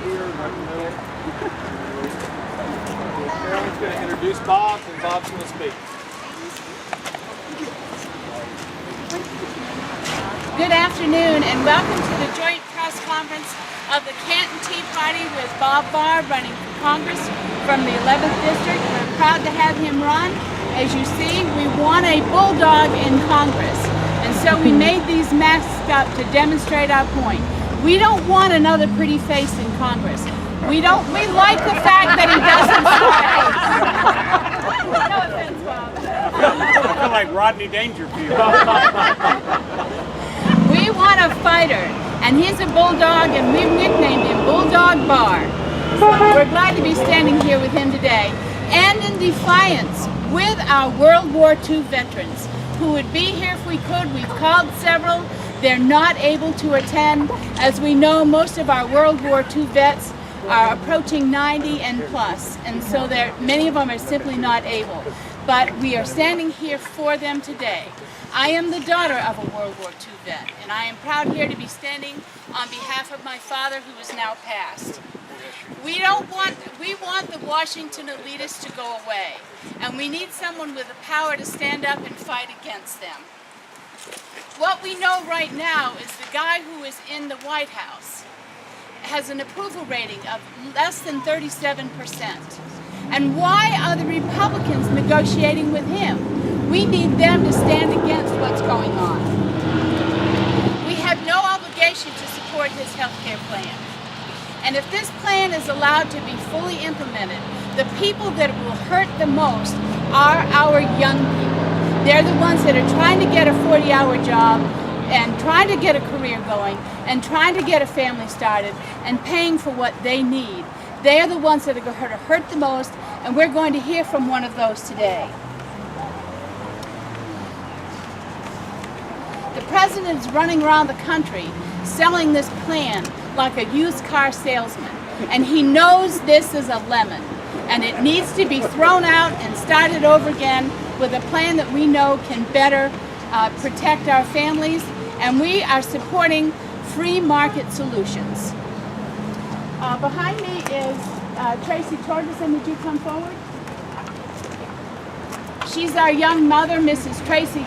here, right in the middle. Carolyn's going to introduce Bob, and Bob's going to speak. Good afternoon, and welcome to the joint press conference of the Canton Tea Party with Bob Barr running for Congress from the 11th District. We're proud to have him run. As you see, we want a Bulldog in Congress, and so we made these masks up to demonstrate our point. We don't want another pretty face in Congress. We like the fact that he doesn't smile. No offense, Bob. I feel like Rodney Dangerfield. We want a fighter, and he's a Bulldog, and we've nicknamed him Bulldog Barr. So we're glad to be standing here with him today, and in defiance with our World War II veterans who would be here if we could. We've called several. They're not able to attend. As we know, most of our World War II vets are approaching 90 and plus, and so many of them are simply not able. But we are standing here for them today. I am the daughter of a World War II vet, and I am proud here to be standing on behalf of my father, who is now passed. We want the Washington elitists to go away, and we need someone with the power to stand up and fight against them. What we know right now is the guy who is in the White House has an approval rating of less than 37%. And why are the Republicans negotiating with him? We need them to stand against what's going on. We have no obligation to support his health care plan. And if this plan is allowed to be fully implemented, the people that it will hurt the most are our young people. They're the ones that are trying to get a 40-hour job and trying to get a career going and trying to get a family started and paying for what they need. They are the ones that are going to hurt the most, and we're going to hear from one of those today. The president is running around the country selling this plan like a used car salesman, and he knows this is a lemon, and it needs to be thrown out and started over again with a plan that we know can better protect our families, and we are supporting free market solutions. Behind me is Tracy Torgerson. Would you come forward? She's our young mother, Mrs. Tracy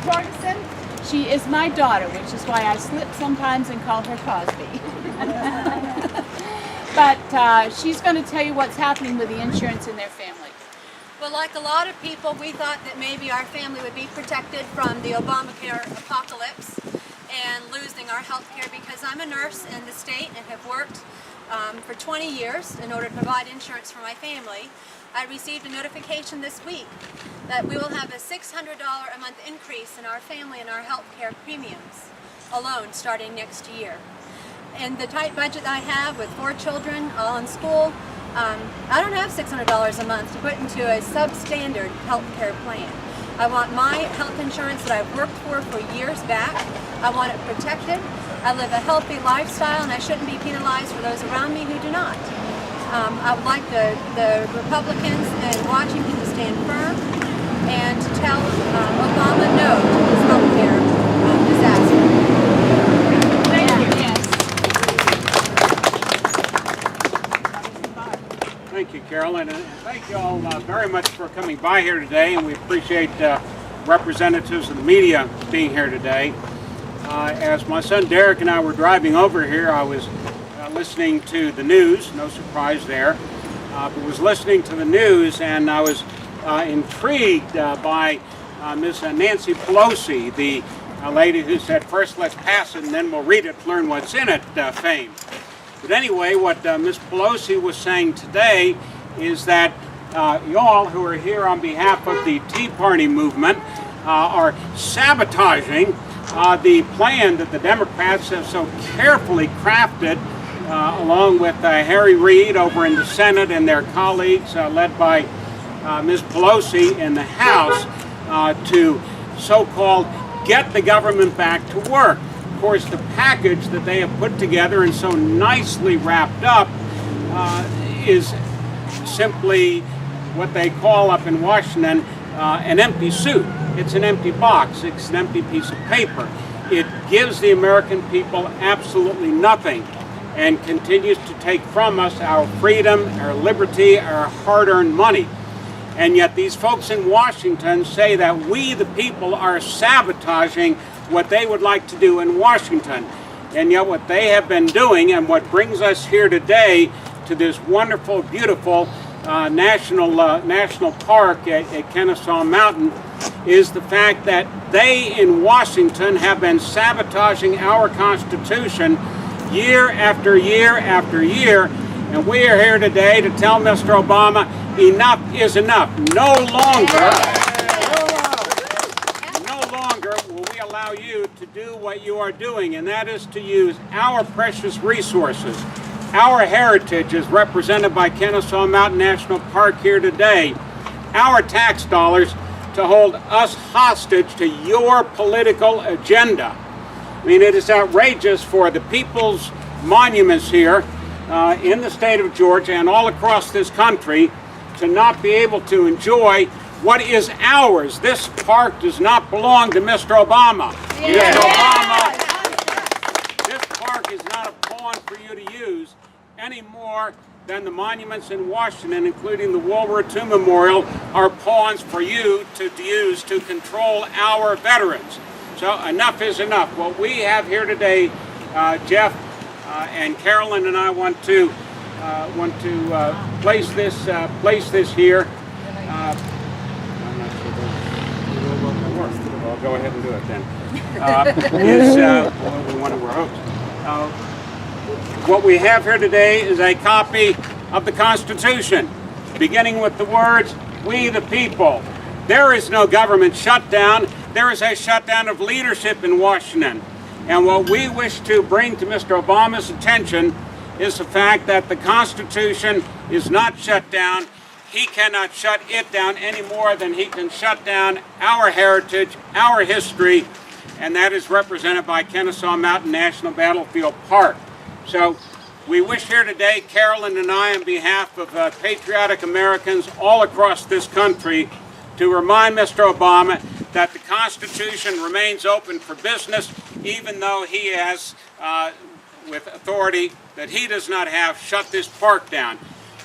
Torgerson. She is my daughter, which is why I slip sometimes and call her Cosby. But she's going to tell you what's happening with the insurance in their family. Well, like a lot of people, we thought that maybe our family would be protected from the Obamacare apocalypse and losing our health care, because I'm a nurse in the state and have worked for 20 years in order to provide insurance for my family. I received a notification this week that we will have a $600 a month increase in our family and our health care premiums alone starting next year. And the tight budget I have with 4 children all in school, I don't have $600 a month to put into a substandard health care plan. I want my health insurance that I've worked for years back. I want it protected. I live a healthy lifestyle, and I shouldn't be penalized for those around me who do not. I would like the Republicans in Washington to stand firm and to tell Obama no to this health care disaster. Thank you. Yes. Thank you, Carolyn, and thank you all very much for coming by here today, and we appreciate representatives of the media being here today. As my son Derek and I were driving over here, I was listening to the news, no surprise there, but was listening to the news, and I was intrigued by Ms. Nancy Pelosi, the lady who said, first let's pass it and then we'll read it to learn what's in it fame. But anyway, what Ms. Pelosi was saying today is that y'all who are here on behalf of the Tea Party movement are sabotaging the plan that the Democrats have so carefully crafted along with Harry Reid over in the Senate and their colleagues led by Ms. Pelosi in the House to so-called get the government back to work. Of course, the package that they have put together and so nicely wrapped up is simply what they call up in Washington an empty suit. It's an empty box. It's an empty piece of paper. It gives the American people absolutely nothing. and continues to take from us our freedom, our liberty, our hard-earned money. And yet these folks in Washington say that we, the people, are sabotaging what they would like to do in Washington. And yet what they have been doing, and what brings us here today to this wonderful, beautiful national park at Kennesaw Mountain, is the fact that they in Washington have been sabotaging our Constitution year after year after year. And we are here today to tell Mr. Obama, enough is enough. No longer will we allow you to do what you are doing, and that is to use our precious resources, our heritage as represented by Kennesaw Mountain National Park here today, our tax dollars to hold us hostage to your political agenda. I mean, it is outrageous for the people's monuments here in the state of Georgia and all across this country to not be able to enjoy what is ours. This park does not belong to Mr. Obama. Yeah. Mr. Obama, this park is not a pawn for you to use any more than the monuments in Washington, including the World War II Memorial, are pawns for you to use to control our veterans. So enough is enough. What we have here today, Jeff and Carolyn and I want to place this here. I'm not sure that works. I'll go ahead and do it then. We want to wear hooks. What we have here today is a copy of the Constitution, beginning with the words, "We the people." There is no government shutdown. There is a shutdown of leadership in Washington. And what we wish to bring to Mr. Obama's attention is the fact that the Constitution is not shut down. He cannot shut it down any more than he can shut down our heritage, our history, and that is represented by Kennesaw Mountain National Battlefield Park. So we wish here today, Carolyn and I, on behalf of patriotic Americans all across this country, to remind Mr. Obama that the Constitution remains open for business, even though he has, with authority that he does not have, shut this park down.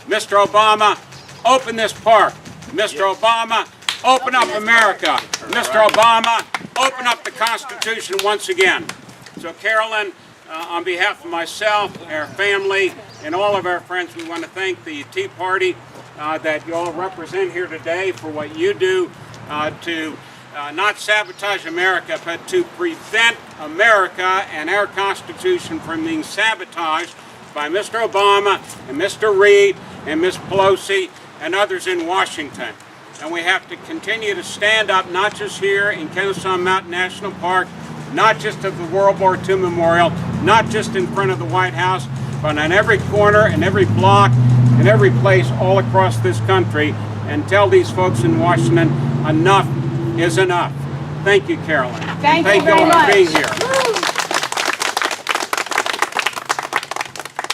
Mr. Obama, open this park. Mr. Obama, open up America. Mr. Obama, open up the Constitution once again. So Carolyn, on behalf of myself, our family, and all of our friends, we want to thank the Tea Party that you all represent here today for what you do to not sabotage America, but to prevent America and our Constitution from being sabotaged by Mr. Obama and Mr. Reid and Ms. Pelosi and others in Washington. And we have to continue to stand up, not just here in Kennesaw Mountain National Park, not just at the World War II Memorial, not just in front of the White House, but on every corner and every block and every place all across this country, and tell these folks in Washington, enough is enough. Thank you, Carolyn. Thank you all very much for being here.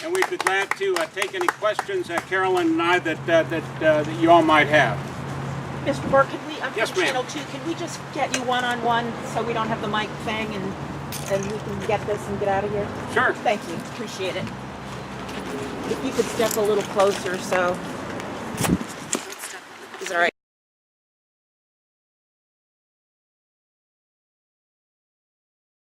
And we'd be glad to take any questions, Carolyn and I, that you all might have. Mr. Burke, can we, I'm Yes, from ma'am. Channel 2, can we just get you one-on-one so we don't have the mic thing and we can get this and get out of here? Sure. Thank you, appreciate it. If you could step a little closer so